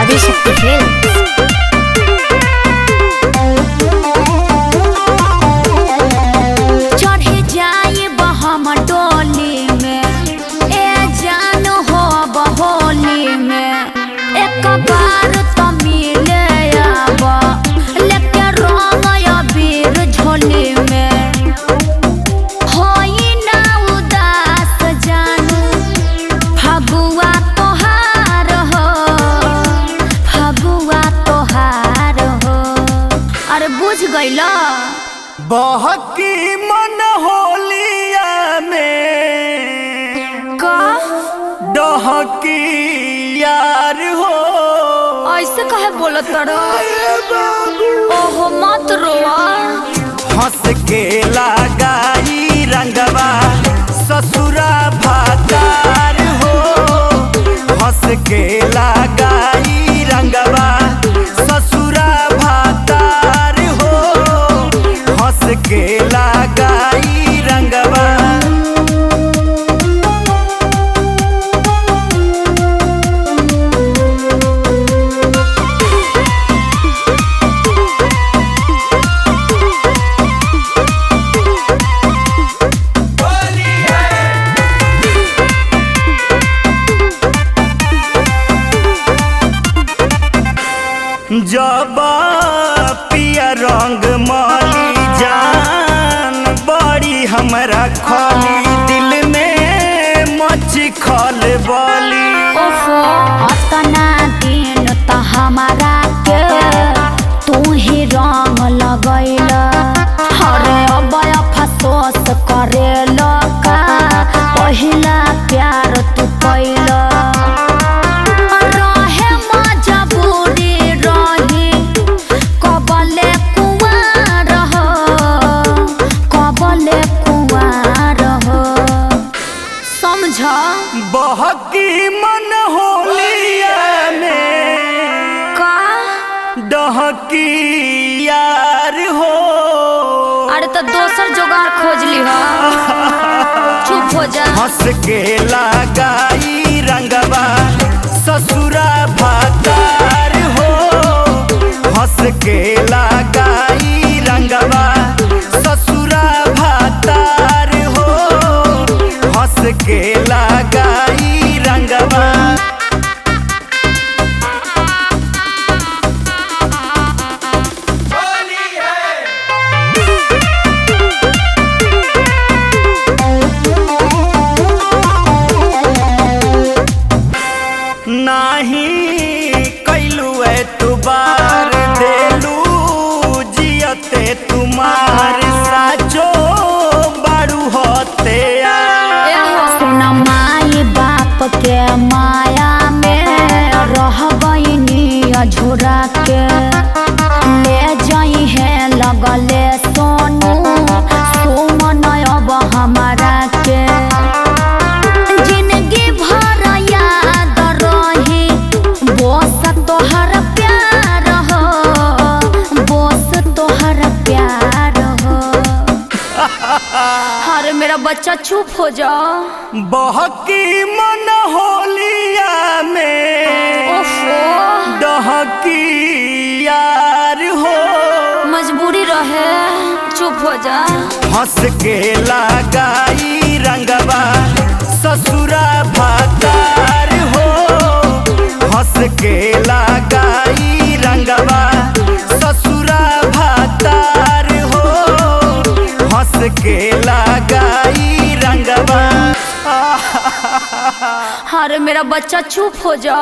Adishakti films. चढ़े जाए बहम डोली में, ए जान हो बहोली में, एक बार तो मिले आबा लेके रंग अबीर झोली में। होई ना उदास जानू फगुआ तोहार हो, फगुआ तोहार हो। अरे बुझ गइला बहकी मन होलिया में का डहकी यार हो। ऐसे कहे बोलत तड़ो? ओहो मत रोआ। हंस के लगाई रंगवा ससुरा भातार हो। हंस के लगाई रंगवा ससुरा भातार हो। हंस के लगाई रंगवा। जब पिया रंग माली जान बड़ी हमरा खाली दिल में मची खल बाली। ओहो अतना दिन त हमारा के तू ही रंग लगैला। अरे अब अफसोस करेला का पहिला प्यार तू कैला। रहे मजबूरी रही कबले कुंवार हो, कबले कुंवार हो। समझा बहकी मन होलिया में का डहकी यार हो। अरे तो दोसर जुगाड़ खोज ली हो। चुप हो जा। हंस के लगाई रंगवा ससुरा भातार हो। हंस के लगाई रंगवा ससुरा भातार हो। हंस के लगाई रंगवा। नाही कैलू एतबार देलू जियते तुम्हार साचो बारू होते। सुन माई बाप के माया में रह गईनी अझुरा के। ले जाई है लगले सोनू सुमन अब हमारा के। जिंदगी भर याद रही बोस तोहर प्यार हो, बोस तोहर प्यार हो। अरे मेरा बच्चा चुप हो जा। बहकी मन होलिया में ओफो डहकी यार हो। मजबूरी रहे, चुप हो जा। हंस के लगाई रंगवा ससुरा भातार हो। हंस के लगाई रंगवा ससुरा भातार हो। हंस के लगाई रंगवा। अरे मेरा बच्चा चुप हो जा।